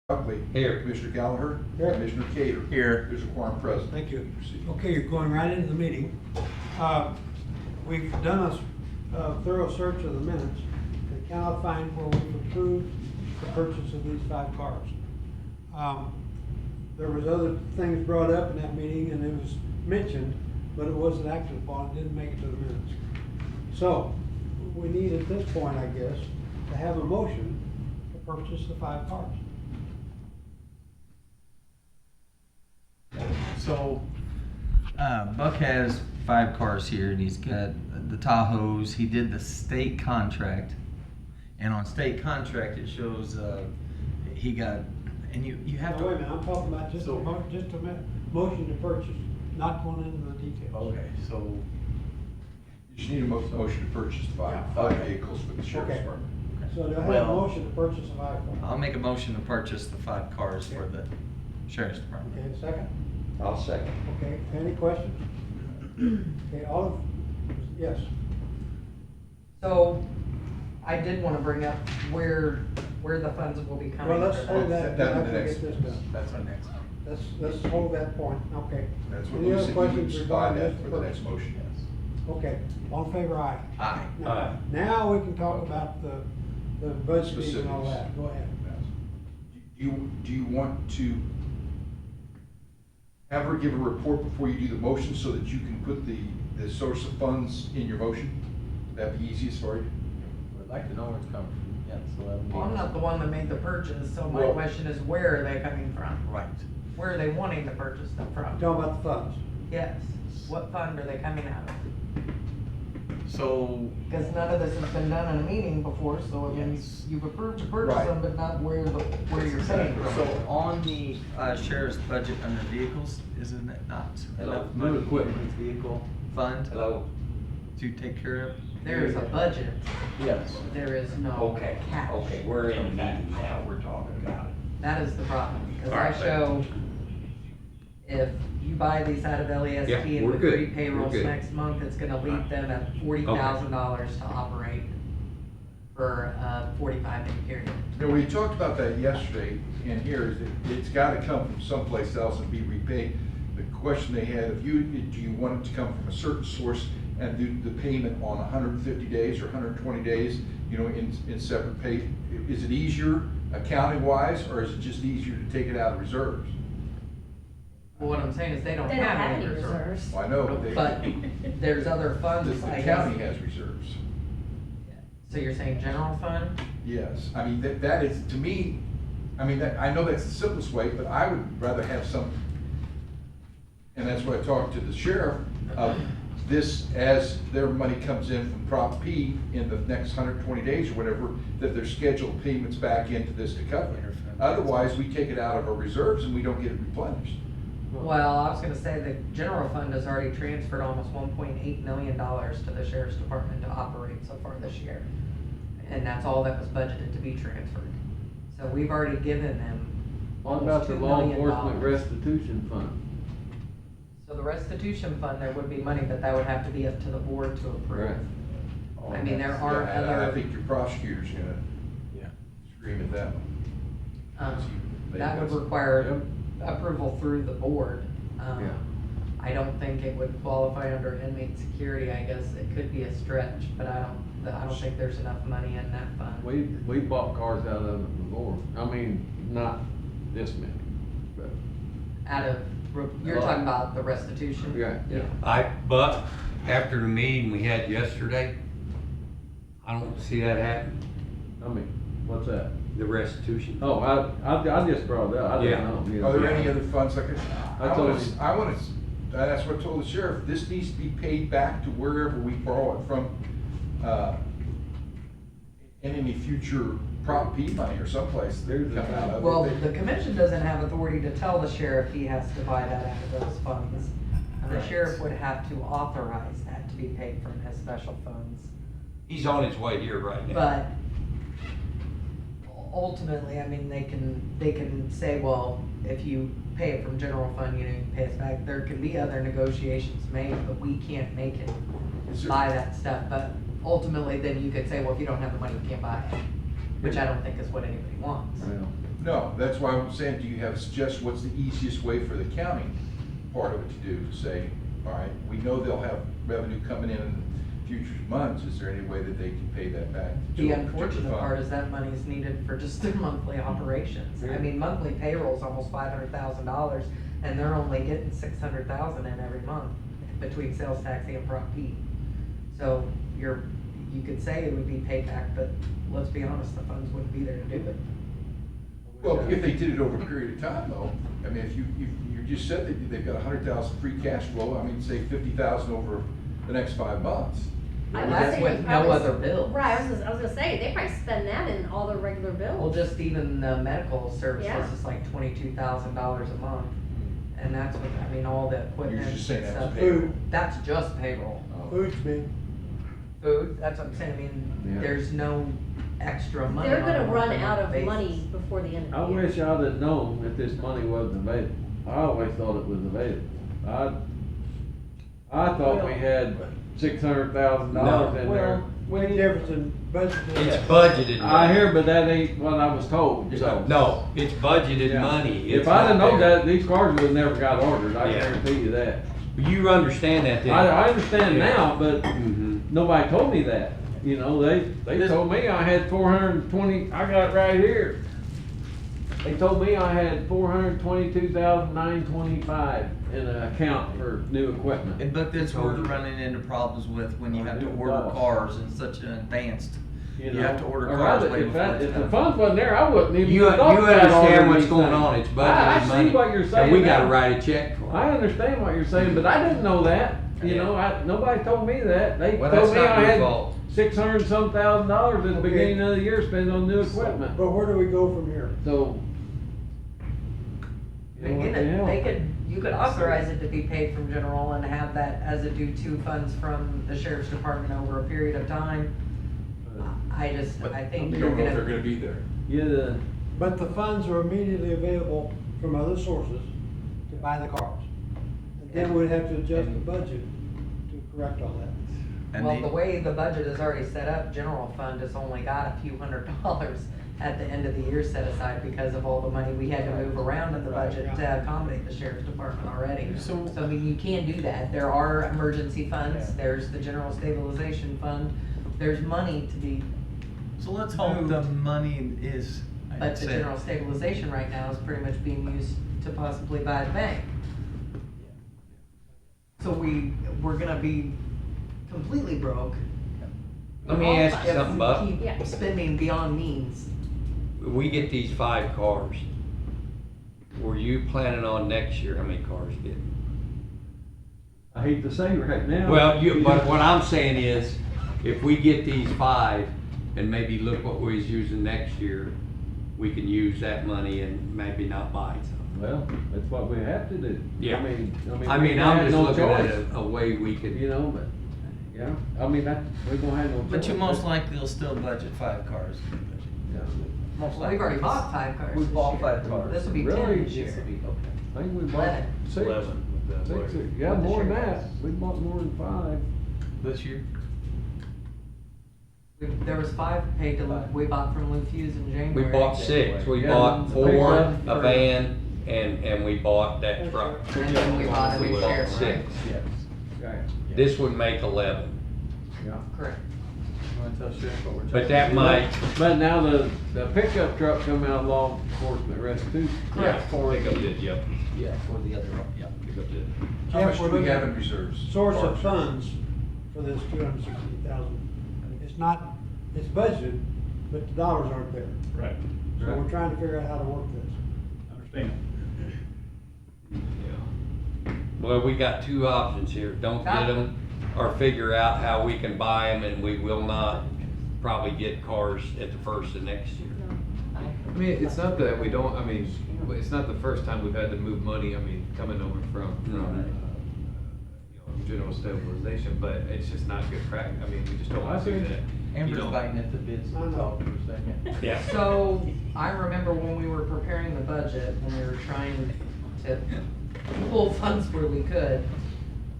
Buckley. Here. Commissioner Gallagher. Here. Commissioner Cater. Here. There's a quorum present. Thank you. Proceed. Okay, you're going right into the meeting. We've done a thorough search of the minutes and cannot find where we've approved the purchase of these 5 cars. There was other things brought up in that meeting and it was mentioned, but it wasn't acted upon, it didn't make it to the minutes. So, we need at this point, I guess, to have a motion to purchase the 5 cars. So, Buck has 5 cars here, and he's got the Tahoes. He did the state contract, and on state contract it shows he got, and you have Now, to. wait a minute, I'm talking about just So- motion to purchase, not going into the details. Okay, so You just need a motion to purchase Yeah. five vehicles for the sheriff's Okay. department. So do I have a Well- motion to purchase a 5 car? I'll make a motion to purchase the 5 cars for the sheriff's department. Okay, second? I'll second. Okay, any questions? Okay, all of, yes, So, I did wanna bring up where the funds will be coming well, let's from. hold that, That- until that- after we next- get this done. That's our next one. Let's hold that point, okay. That's what Any we other said, you would questions supply regarding that this for the next purchase? motion. Okay, all in favor, aye. Aye. Now- Now we can talk about the budgeting and all Specifics. that, go ahead. Do you want to have her give a report before you do the motion so that you can put the source of funds in your motion? That'd be easiest for you? I'd like to know where it's coming from, yeah, so that would be. Well, I'm not the one that made the purchase, so my Well- question is, where are they coming from? Right. Where are they wanting to purchase them from? Talking about the funds. Yes, what fund are they coming out of? So, Because none of this has been done in a meeting before, so I mean, Yes. you've approved to purchase Right. them, but not where you're paying from. so on the sheriff's budget under vehicles, isn't it not Hello. enough New money in equipment. his vehicle fund Hello? to take care of? There is a budget, Yes. there is no Okay, cash. okay, we're in the meeting now, we're talking about it. That is the problem, because All I right, show if you buy these out of LEST Yeah, and we're with good. 3 We're payrolls good. next month, it's gonna leave them at $40,000 to operate for a 45-day period. You know, we talked about that yesterday, and here is it's gotta come from someplace else and be repaid. The question they had, do you want it to come from a certain source and do the payment on 150 days or 120 days, you know, in separate pay? Is it easier accounting wise, or is it just easier to take it out of reserves? Well, what I'm saying is they don't They don't have have any any reserves. reserves. Well, I know, But there's other the funds, I county guess. has reserves. So you're saying general fund? Yes, I mean, that is, to me, I mean, I know that's the simplest way, but I would rather have some, and that's why I talked to the sheriff, of this, as their money comes in from Prop P in the next 120 days or whatever, that they're scheduled payments back into this to cover it. Otherwise, we take it out of our reserves and we don't get it replenished. Well, I was gonna say the general fund has already transferred almost $1.8 million to the sheriff's department to operate so far this year. And that's all that was budgeted to be transferred. So we've already given them What almost about the $2 law million. enforcement restitution fund? So the restitution fund, there would be money, but that would have to be up to the board to approve. Right. I mean, there are Yeah, and I other, think your prosecutor's gonna Yeah. scream at that one. that would require approval through the board. Yeah. I don't think it would qualify under inmate security, I guess it could be a stretch, but I don't think there's enough money in that fund. We bought cars out of it before. I mean, not this many, but, Out of, you're talking about the restitution? yeah. But after the meeting we had yesterday, I don't see that happen, I mean, what's that? the restitution. Oh, I just brought it up. I Yeah. didn't know. you know. Are there any other funds like it? I told you. That's what I told the sheriff, this needs to be paid back to wherever we borrow it from, in any future Prop P money or someplace that There's a- come out of it. Well, the commission doesn't have authority to tell the sheriff he has to buy that out of those funds. And the Right. sheriff would have to authorize that to be paid from his special funds. He's on his way here right now. But ultimately, I mean, they can say, well, if you pay it from general fund, you know, you can pay us back. There can be other negotiations made, but we can't make it Is there- buy that stuff. But ultimately, then you could say, well, if you don't have the money, you can't buy it, which I don't think is what anybody wants. Well, No, that's why I'm saying, do you have a suggestion, what's the easiest way for the county part of it to do? To say, all right, we know they'll have revenue coming in future months, is there any way that they can pay that back? to The a particular unfortunate fund? part is that money is needed for just their monthly operations. I mean, monthly payroll's almost $500,000, and they're only getting $600,000 in every month between sales tax and Prop P. So you could say it would be paid back, but let's be honest, the funds wouldn't be there to do it. Well, if they did it over a period of time though, I mean, if you just said that they've got 100,000 free cash flow, I mean, say 50,000 over the next 5 months. I And would that's say with they no probably- other bills. Right, I was gonna say, they probably spend that in all their regular bills. Well, just even the medical services Yeah. is like $22,000 a month. And that's what, I mean, all the equipment You're just saying and that's stuff. payroll. Food, That's just payroll. food's big. Food, that's what I'm saying, I mean, Yeah. there's no extra money. They're on a gonna run monthly out of basis. money before the end I of the year. wish I'd have known that this money wasn't available. I always thought it was available. I thought we had $600,000 in there. Big difference in budget. It's budgeted. I money. hear, but that ain't what I was told, so. No, it's budgeted Yeah. money. If It's I'd have not known there. that, these cars would have never got ordered, I Yeah. guarantee you that. You understand that then? I understand Yeah. now, but Mhm. nobody told me that. You know, they told me I had 420, I got it right here. They told me I had 422,925 in an account for new equipment. And but that's where we're running into problems with when you have to order cars in such an advanced. You know? have to order Or cars rather, way before it's if the done. funds wasn't there, I wouldn't even. You have thought about understand ordering what's these going things. on, it's I budgeted money. see what you're saying And we gotta now. write a check for it. I understand what you're saying, but I didn't know that. You Yeah. know, nobody told me that. They Well, told that's me not I your had fault. $600 some at the Okay. beginning of the year spent on new equipment. But where do we go from here? So. you know, what the hell? You could authorize it to be paid from general and have that as a due to funds from the sheriff's department over a period of time. I think We you're don't know if they're gonna, gonna be there. Yeah, But the funds are immediately available from other sources to buy the cars. And then we'd have to adjust the budget to correct all that. And well, the way the budget is already set up, general fund has only got a few $100s at the end of the year set aside because of all the money we had to move around in the Right, budget yeah. to accommodate the sheriff's department already. So- I mean, you can do that. There are emergency funds, Yeah. there's the general stabilization fund, there's money to be, So let's hope the money is. but the general stabilization right now is pretty much being used to possibly buy the bank. So we're gonna be completely broke. Let me ask you if something, we Buck. keep Yeah. spending beyond means. We get these 5 cars. Were you planning on next year, how many cars you get? I hate to say right now. Well, but what I'm saying is, if we get these 5 and maybe look what we was using next year, we can use that money and maybe not buy some. Well, that's what we have to do. Yeah. I mean, I we mean, don't I'm have just no looking at choice, a way we You could, know, but, yeah, I mean, we're gonna have no choice. But you most likely will still budget 5 cars. Yeah. Most We've already likely. bought 5 cars. We this bought year. 5 cars. This will be Really? 10 this year. I think we bought 11. 6. 11 with the. Six, yeah, With the more than sheriff. that. We bought more than 5. This year? There was 5 paid to, we bought from Lou Fuse in January. we bought 6, we Yeah, bought the 4, pickup. a van, and we bought that truck. And then we bought a We new bought sheriff, 6. right? Yes. Okay. This would make 11, Yeah. Correct. You wanna tell Sheriff what we're talking but that about? might, But now the pickup truck come out of law enforcement rescue. yeah, For pick up the- did, yep, Yeah, for the other one, yeah. pick up did. How much Jeff, do we're we looking have at in reserves? Source of Parks. funds for this 260,000. It's not, it's budgeted, but the dollars aren't there. Right, So we're trying to figure out how to work this. understand. Yeah. Well, we got 2 options here, don't get them, or figure out how we can buy them, and we will not probably get cars at the first of next year. I mean, it's not that we don't, I mean, it's not the first time we've had to move money, I mean, coming over from, general stabilization, but it's just not good practice, I mean, we just don't want to do that. Amber's You know. biting at the bits to talk for a second. Yeah. So, I remember when we were preparing the budget, when we were trying to pull funds where we could,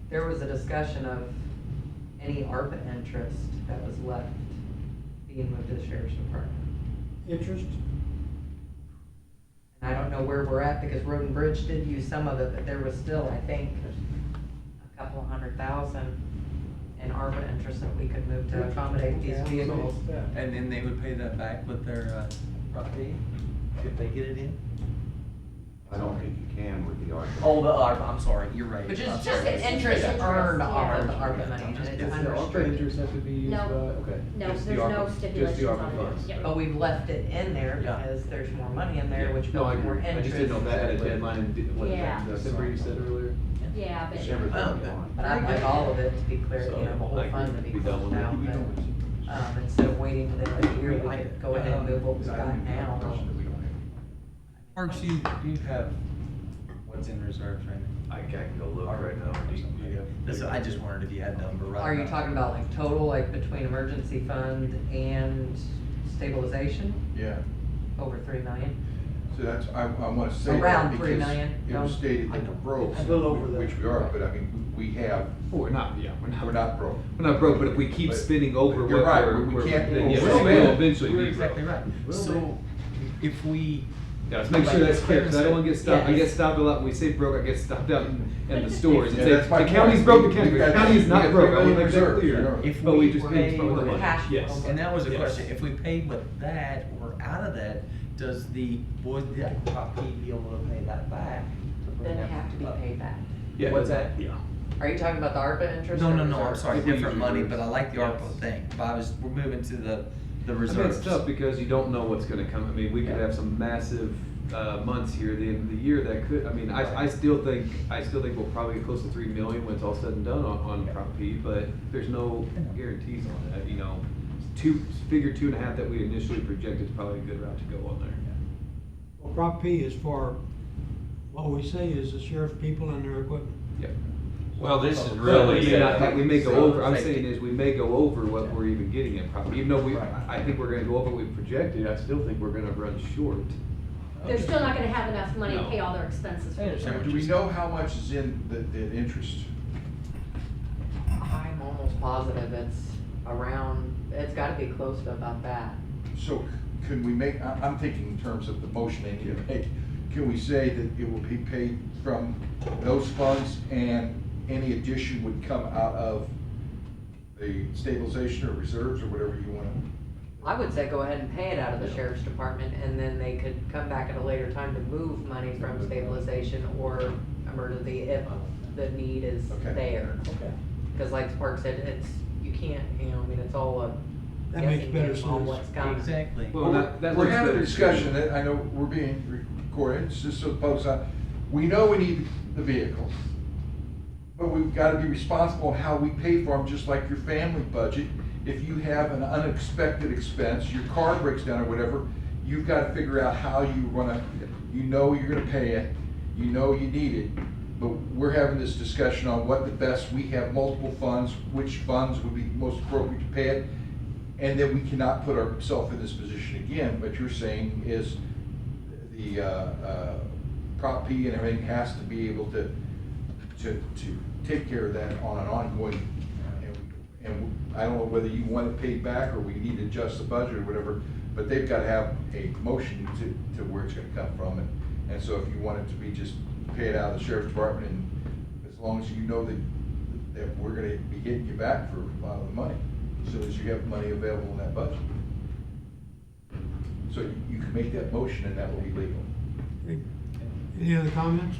there was a discussion of any ARPA interest that was left being moved to the sheriff's department. Interest, I don't know where we're at, because Road and Bridge did use some of it, but there was still, I think, a couple of $100,000 in ARPA interest that we could move to accommodate these vehicles. And then they would pay that back with their, property, if they get it in? I don't think you can with the ARPA. Oh, the ARPA, I'm sorry, you're right. Which is I'm just sorry. the interest Interest, earned off of the yeah. ARPA money, and it's Does the ARPA unrestricted. interest have to be used by, No. okay. No, Just the there's no ARPA stipulations Just the on ARPA it. funds. Yep. But we've left it in there Yeah. because there's more money in there, which No, I builds more agree. interest. I just didn't know if that had a deadline in, what, Yeah. December you said earlier? Yeah, but. December Oh, 31. But I'd like all of it to be clear, So, you know, the whole I fund to agree. be Be done closed with it. out, Be done with but, instead of waiting to the end of the year, we could go ahead and move what we've got now. Parks, you have what's in reserves right now? I can go look right now. Do you have- Listen, I just wondered if you had a number right Are you now. talking about like total, like between emergency fund and stabilization, Yeah, over 3 million? so that's, I wanna say that Around 3 because million, it was no? stated that we're broke, A little over that. which we are, but I mean, we have, Oh, we're not, yeah, we're not broke. We're not broke, but if we keep But- spending over but you're what right, we're, we can't then yes, overspend. we'll eventually You're be broke. exactly right. So, if we, Yeah, let's make sure that's clear, cause I don't wanna get stopped, I get stopped a lot, when we say broke, I get stopped out in the stores and Yeah, say, that's my the county's point. broke, the We've county, got- the county is we not got broke, I 3 wanna million make that reserves, clear. you know. if But we we just pay paid some of the with money, cash yes. flow. and that was a Yes. question, if we paid with that or out of that, would that property be able to pay that back? Then have to be paid back. Yeah. What's that? Yeah. Are you talking about the ARPA interest? No, or no, no, I'm reserve? sorry, If we different use money, reserves. but I like the Yes. ARPA thing, but we're moving to the I mean, reserves. it's tough because you don't know what's gonna come, I mean, we could Yeah. have some massive, months here at the end of the year that could, I mean, I still think we'll probably get close to 3 million when it's all said and done on Prop P, but there's no guarantees on that, you know. Figure 2.5 that we initially projected is probably a good route to go on there. Well, Prop P is for, what we say is the sheriff's people and their equipment. Yeah. Well, this is But really. we may go over, I'm Safety. saying is, we may go over what we're even getting in Prop, even though Right. I think we're gonna go over what we projected, I still think we're gonna run short. They're still not gonna have enough money to No. pay all their expenses for I the understand year. what Do you're we know how much is in the interest? I'm almost positive it's around, it's gotta be close to about that. So can we make, I'm thinking in terms of the motion they need to make, can we say that it will be paid from those funds and any addition would come out of the stabilization or reserves or whatever you wanna? I would say go ahead and pay it out of the sheriff's department, and then they could come back at a later time to move money from stabilization or emergency if the need is Okay. there. Okay. Cause like Spark said, you can't, I mean, it's all a That makes guessing better game on sense. what's coming. Exactly. Well, that We're looks having a better, discussion, too. that I know we're being recorded, it's just so folks, we know we need the vehicles. But we've gotta be responsible in how we pay for them, just like your family budget. If you have an unexpected expense, your car breaks down or whatever, you've gotta figure out how you wanna, you know you're gonna pay it, you know you need it. But we're having this discussion on what the best, we have multiple funds, which funds would be most appropriate to pay it. And then we cannot put ourselves in this position again, but you're saying is the, Prop P and everything has to be able to take care of that on an ongoing, and I don't know whether you want it paid back or we need to adjust the budget or whatever, but they've got to have a motion to where it's gonna come from, and so if you want it to be just paid out of the sheriff's department, and as long as you know that we're gonna be getting you back for a lot of the money, as soon as you have money available in that budget. So you can make that motion and that will be legal. Any other comments?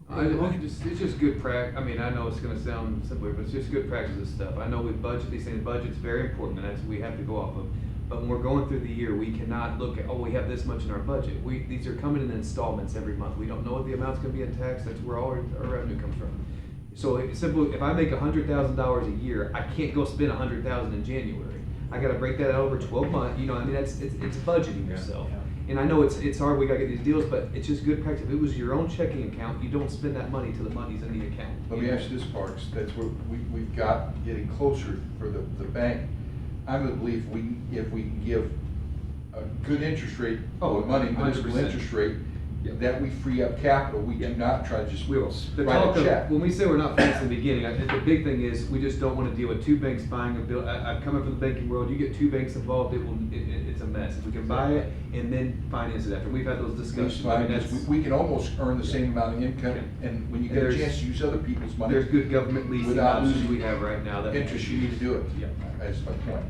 It's just good I mean, I know it's gonna sound simpler, but it's just good practice of stuff. I know we budget these things, budget's very important, and that's what we have to go off of. But when we're going through the year, we cannot look at, oh, we have this much in our budget. These are coming in installments every month. We don't know what the amount's gonna be in tax, that's where all our revenue comes from. So it's simple, if I make $100,000 a year, I can't go spend $100,000 in January. I gotta break that out over 12 months, you know, I mean, it's budgeting yourself. And I know it's hard, we gotta get these deals, but it's just good practice. If it was your own checking account, you don't spend that money till the money's in the account. Let me ask you this, Parks, that's what we've got getting closer for the bank. I'm gonna believe if we can give a good interest rate, Oh, money, municipal 100%. interest rate, Yep. that we free up capital. We do not try to just We will. The write talk a of, check. when we say we're not financing in the beginning, the big thing is, we just don't wanna deal with two banks buying a bill. I'm coming from the banking world, you get two banks involved, it's a mess. If we can buy it and then finance it after, we've had those It's discussions. I fine, mean, because that's, we can almost earn the same amount of income, Yeah. and when you get a There's- chance to use other people's money. there's good government leasing without options losing we have right now that. interest, you need to do it. Yeah. That's my point.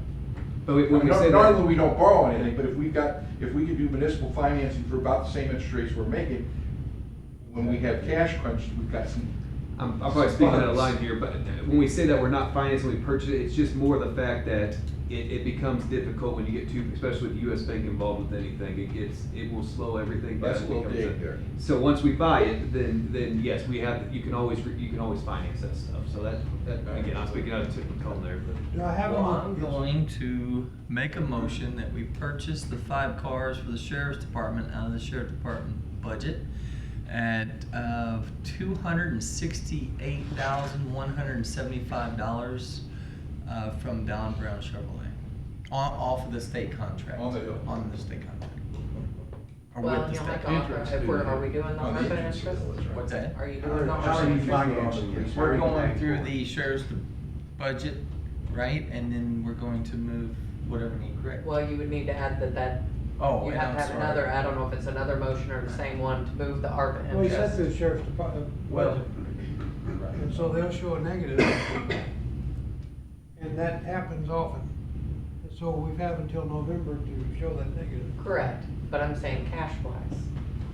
But when we say Normally, that, we don't borrow anything, but if we can do municipal financing for about the same interest rates we're making, when we have cash crunch, we've got some. I'm probably speaking out of funds. line here, but when we say that we're not financing, we purchase it, it's just more the fact that it becomes difficult when you get too, especially with US Bank involved with anything, it will slow everything down. That's a little It becomes dig there. So once we buy it, then yes, we have, you can always finance that stuff, so that, again, I'm speaking out of tone there, but. Do I have a Well, I'm motion? going to make a motion that we purchase the 5 cars for the sheriff's department out of the sheriff's department budget at $268,175 from Don Brown Chevrolet, off of the state contract. On the- On the state contract. Or Well, with the you'll state make contract. offer, if we're, are we doing the On the ARPA interest interest? bill, that's right. What's that? Are you doing the How ARPA are you interest? financing this? We're Where are you going paying through for it? the sheriff's budget, right, and then we're going to move whatever need, correct? Well, you would need to add that, Oh, you and have I'm to have sorry. another, I don't know if it's another motion or the same one, to move the ARPA Well, you said interest. through the sheriff's department budget, and so they'll show a negative. And that happens often. And so we have until November to show that negative. Correct, but I'm saying cash wise,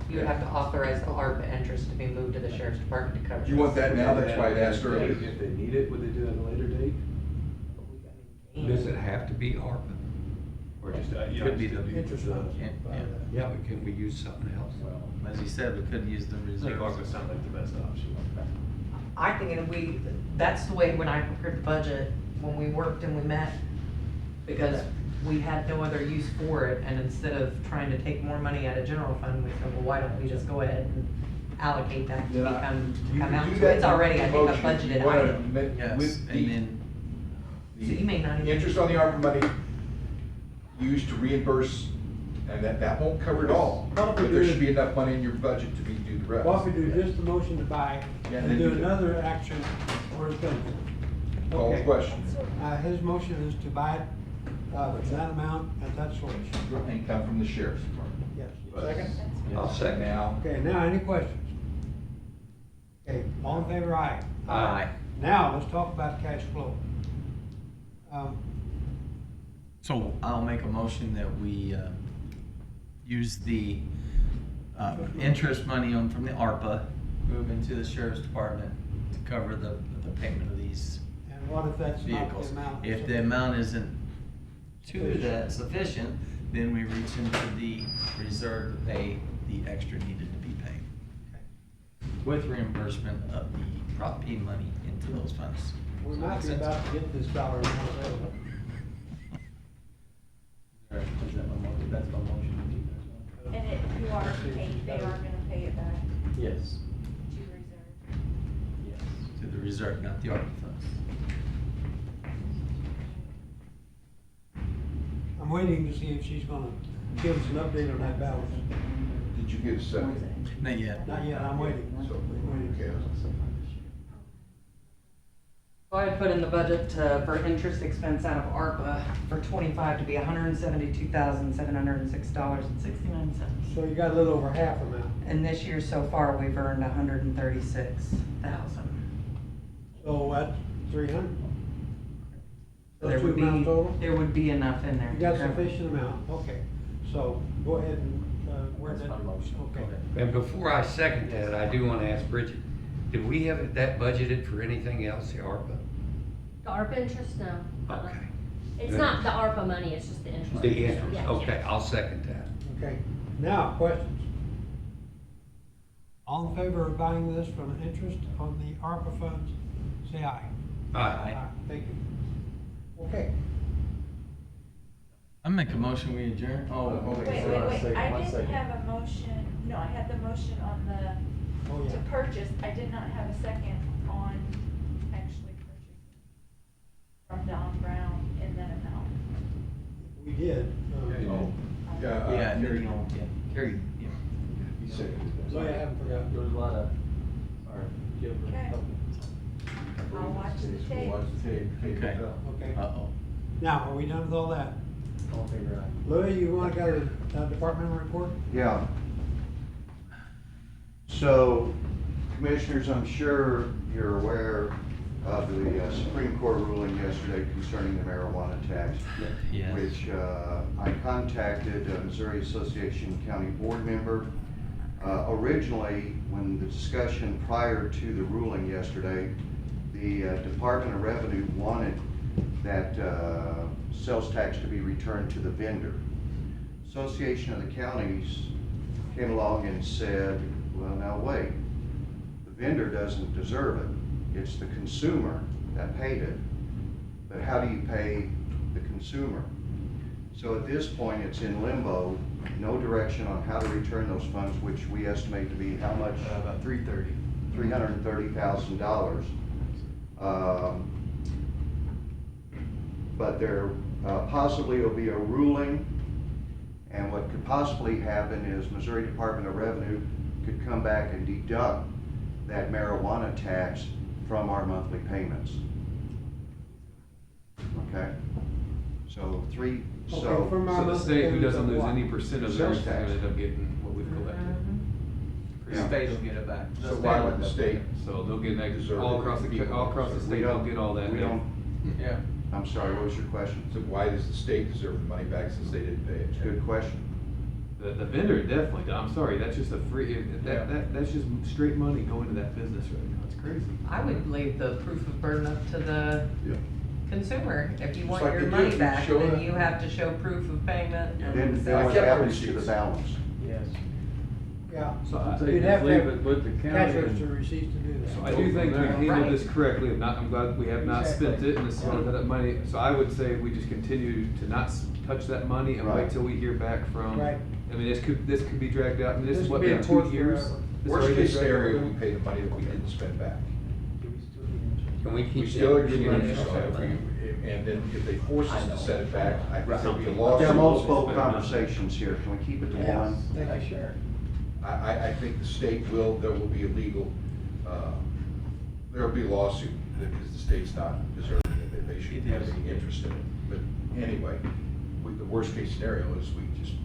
you would have to authorize the ARPA interest to be moved to the sheriff's department to cover. You want this. that now? That's why I asked earlier. If they need it, would they do it at a later date? Does it have to be ARPA? Or just, Could be the Interest funds. Yeah, yeah. Yeah, but can we use something else? As you said, we could use the I think reserve. ARPA sounds like the best option. I think that's the way when I prepared the budget, when we worked and we met, because we had no other use for it, and instead of trying to take more money out of general fund, we said, well, why don't we just go ahead and allocate that to Then come you come can out, do so that it's already, I think, a motion if you budgeted wanna item. admit Yes, with and then, So you may not the even. interest on the ARPA money used to reimburse, and that won't cover it all. What if we But there do- should be enough money in your budget to do the rest. Well, if we do just the motion to buy, Yeah, and then do you do- another action for his benefit. Call the Okay. question. His motion is to buy it, for that amount at that source. And come from the sheriff's department. Yes. Second? I'll second. Now, Okay, now, any questions? Okay, all in favor, aye. Aye. Now, let's talk about cash flow. so I'll make a motion that we, use the, interest money from the ARPA, move into the sheriff's department to cover the payment of these And what if that's not the vehicles. amount? If the amount isn't to that sufficient, then we reach into the reserve to pay the extra needed to be paid. With reimbursement of the Prop P money into those funds. We might be about to get this dollar amount available. That's my motion. And if you are paid, they are gonna pay it back Yes. to reserve. Yes. To the reserve, not the ARPA funds. I'm waiting to see if she's gonna give us an update on that balance. did you get a second? Not yet. Not yet, I'm waiting. So, Waiting. okay. So I had put in the budget for interest expense out of ARPA for 25 to be $172,706.69. So you got a little over half amount. And this year so far, we've earned 136,000. So that's 300. There Those would two amounts total? be, there would be enough in there. You to got cover. sufficient amount, okay. So go ahead and, word That's that. my motion. Okay. And before I second that, I do wanna ask Bridget, did we have that budgeted for anything else, the ARPA? The ARPA interest, no. Okay. It's not the ARPA money, it's just the interest. The interest, Yeah. okay, I'll second that. Okay, now, questions? All in favor of buying this from interest on the ARPA funds, say aye. Aye. Thank you. Okay, I make a motion, we adjourn. Oh, Wait, okay. I didn't have a motion, no, I had the motion on oh to yeah. purchase, I did not have a second on actually purchasing from Don Brown in that amount. We did. Yeah, Yeah, and then, yeah, carried, yeah. He seconded that. So I haven't forgotten. There was a lot of, or give her a Okay. couple. I'll watch the We'll tape. watch the tape. Tape Okay. will tell. Okay. Uh-oh. Now, are we done with all that? All figure out. Louis, you wanna go to departmental report? Yeah. So, Commissioners, I'm sure you're aware of the Supreme Court ruling yesterday concerning the marijuana tax. Yes. Which I contacted a Missouri Association County Board member. Originally, when the discussion prior to the ruling yesterday, the Department of Revenue wanted that sales tax to be returned to the vendor. Association of the Counties came along and said, well, now wait, the vendor doesn't deserve it. It's the consumer that paid it. But how do you pay the consumer? So at this point, it's in limbo, no direction on how to return those funds, which we estimate to be how much? About 330. $330,000. But there possibly will be a ruling, and what could possibly happen is Missouri Department of Revenue could come back and deduct that marijuana tax from our monthly payments. Okay? So Okay, from our So the monthly state, who payments doesn't of lose what? any percent of Sales theirs, is gonna tax. end up getting what we've collected. Yeah. State will get it back. So why would the state? So they'll get next, Deserve all it. across the We state, they'll don't- get all that. We don't, Yeah. I'm sorry, what was your question? So why does the state deserve the money back since they didn't pay it? Good question. The vendor definitely, I'm sorry, that's just a free, Yeah. that's just straight money going to that business right now, it's crazy. I would leave the proof of burden up to the Yeah. consumer. If you want like your they do, money if you back, show then it- you have to show proof of payment. and Then sales what kept the happens to the receipts. balance? Yes. Yeah. So I'd say You'd just have to leave have it with the cash county. register receipts to do that. So I do think we handled Right. this correctly, I'm glad we have not Exactly. spent it, and this is gonna that money, so I would say we just continue to not touch that money and wait Right. till we hear back from. Right. I mean, this could be dragged out, I mean, this This is what, could be been in 2 court years? forever. This Worst already case dragged out. scenario, we pay the money that we didn't spend back. Can we We keep still are that? getting interest on it, if we- and then if they force us to set it back, I think there'll be a There lawsuit. are multiple conversations here, can we keep it to one? Thank you, Sheriff. I think the state will, there will be a legal, there'll be a lawsuit, because the state's not deserving it, that they shouldn't have any interest in it. But anyway, the worst case scenario is we just.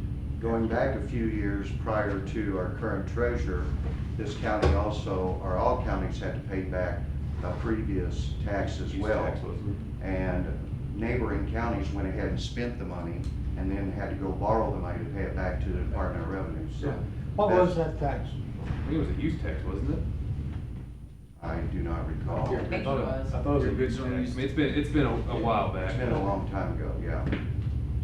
Going back a few years prior to our current treasurer, this county also, or all counties had to pay back a previous tax as well. Tax was- And neighboring counties went ahead and spent the money and then had to go borrow the money to pay it back to the Department of Revenue, so. What was that's- that tax? I think it was a use tax, wasn't it? I do not recall. I think it was. I thought it was a good tax, I mean, it's been a while back. It's been a long time ago, yeah.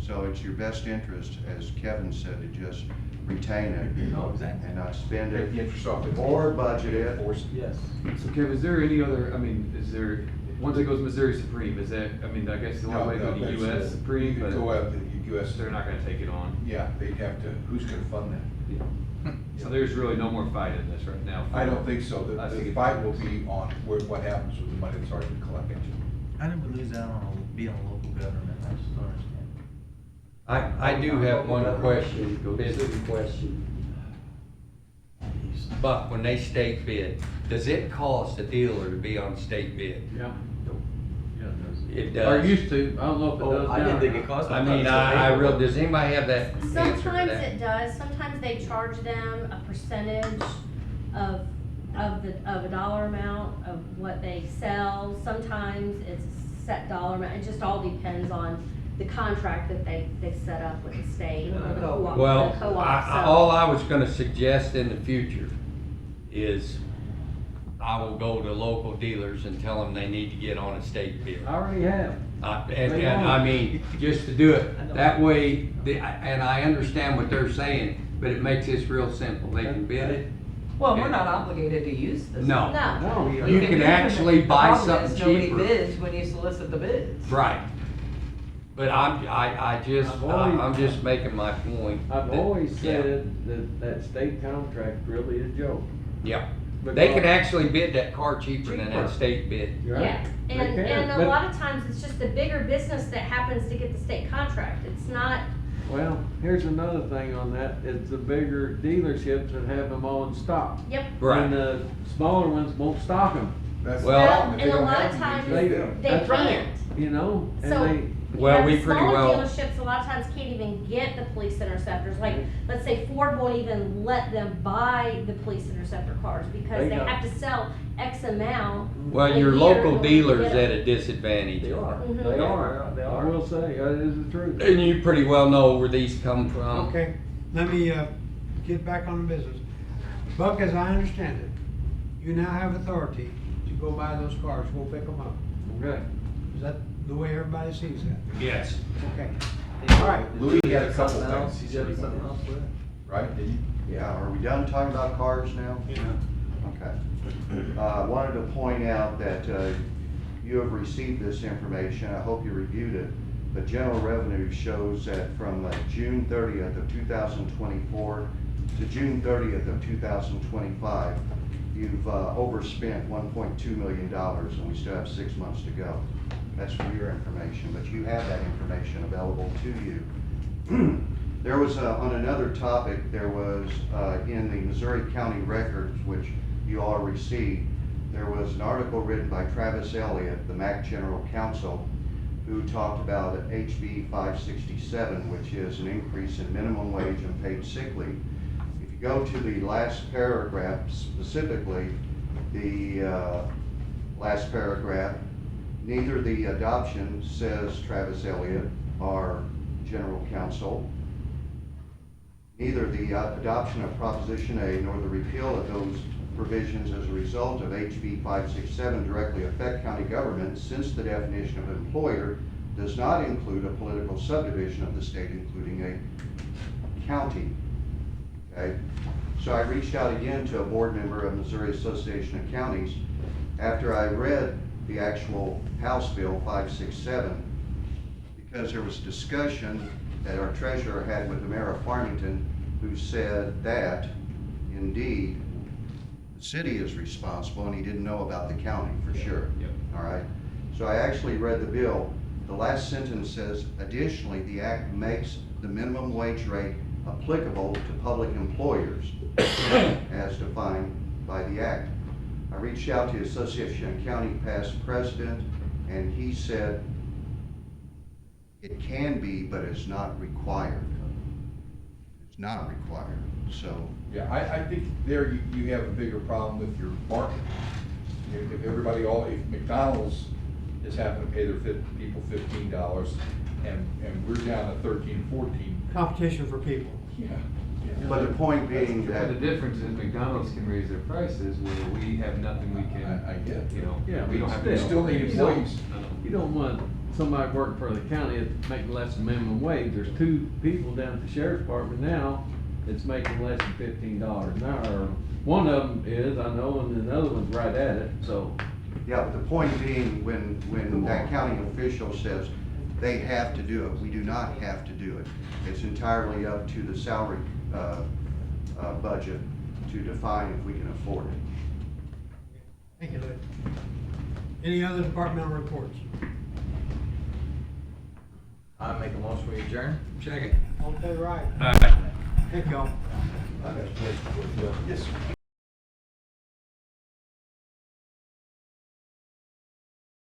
So it's your best interest, as Kevin said, to just retain it. Oh, exactly. And not spend Take the it, interest off the. or budget it. Force it. Yes. So Kev, is there any other, I mean, is there, once it goes Missouri Supreme, is that, I mean, I guess the only way to go to that's US it. Supreme, You but could go out to the US. they're not gonna take it on. Yeah, they'd have to, who's gonna fund that? So there's really no more fight in this right now. I don't think so. I think The it- fight will be on what happens with the money that's already been collected. How did we lose out on being a local government? I just don't understand. I do have one question, business question. Buck, when they state bid, does it cost a dealer to be on state bid? Yeah. Yeah, it It does. Or does. used to, I don't know if it does now. I didn't think or it not. cost. I mean, I real, does anybody have that answer to Sometimes that? it does, sometimes they charge them a percentage of a dollar amount of what they sell. Sometimes it's a set dollar amount, it just all depends on the contract that they set up with the state or the co-op. Well, the co-op, so- all I was gonna suggest in the future is I will go to local dealers and tell them they need to get on a state bid. I already have. And I mean, just to do it, that way, and I understand what they're saying, but it makes this real simple, they can bid it. Well, we're not obligated to use this. No. No, No, You can actually buy The problem is something cheaper. Nobody bids when you solicit the bids. Right. But I'm just making my point. I've that- always yeah, said that that state contract really is a joke. Yeah, they can actually bid that car cheaper than Cheaper. that state bid. You're right. yeah, They and can, a but- lot of times it's just the bigger business that happens to get the state contract. It's not Well, here's another thing on that, it's the bigger dealerships that have them all in stock. Yep. Right. And the smaller ones won't stock them, That's the Well- problem. If they And a don't lot have of them, times you they, get them. They that's right, can't. you know, and So- they, Well, Yeah, we the pretty smaller well- dealerships a lot of times can't even get the police interceptors, like, let's say Ford won't even let them buy the police interceptor cars because They they got- have to sell X amount. Well, a your year local in order to dealer's get at 'em. a disadvantage. they are, Mhm. they are, I will say, that is the truth. And you pretty well know where these come from. Okay, let me, get back on the business. Buck, as I understand it, you now have authority to go buy those cars, go pick them up. Okay. Is that the way everybody sees that? Yes. Okay. All right. Louis had a couple Something else? things. Did you have something else with it? Right, did you? Yeah, are we done talking about cars now? Yeah. Okay. I wanted to point out that you have received this information, I hope you reviewed it, but general revenue shows that from June 30th of 2024 to June 30th of 2025, you've overspent $1.2 million, and we still have 6 months to go. That's for your information, but you have that information available to you. There was, on another topic, there was, in the Missouri County Records, which you all received, there was an article written by Travis Elliott, the MAC General Counsel, who talked about HB 567, which is an increase in minimum wage and paid sick leave. If you go to the last paragraph, specifically, the last paragraph, neither the adoption, says Travis Elliott, our General Counsel, neither the adoption of Proposition A nor the repeal of those provisions as a result of HB 567 directly affect county government, since the definition of employer does not include a political subdivision of the state, including a county. Okay? So I reached out again to a board member of Missouri Association of Counties after I read the actual House Bill 567, because there was discussion that our treasurer had with the mayor of Farmington, who said that indeed the city is responsible, and he didn't know about the county for sure. Yep. All right. So I actually read the bill. The last sentence says, additionally, the act makes the minimum wage rate applicable to public employers as defined by the act. I reached out to the Association of County past president, and he said it can be, but it's not required. It's not required, so. Yeah, I think there you have a bigger problem with your market. If everybody, if McDonald's is having to pay their people $15 and we're down to 13, 14. Competition for people. Yeah. But the point being But the that, difference is McDonald's can raise their prices where we have nothing we can. I get it. You know, Yeah, we don't but have. We still, still need you don't- employees. You don't want somebody working for the county that's making less than minimum wage. There's 2 people down at the sheriff's department now that's making less than $15 an hour. One of them is, I know, and the other one's right at it, so. yeah, but the point being, when that county official says they have to do it, we do not have to do it. It's entirely up to the salary budget to define if we can afford it. Thank you, Lloyd. Any other departmental reports? I make a motion we adjourn. Second. All in favor, aye. All right. Thank y'all. Yes.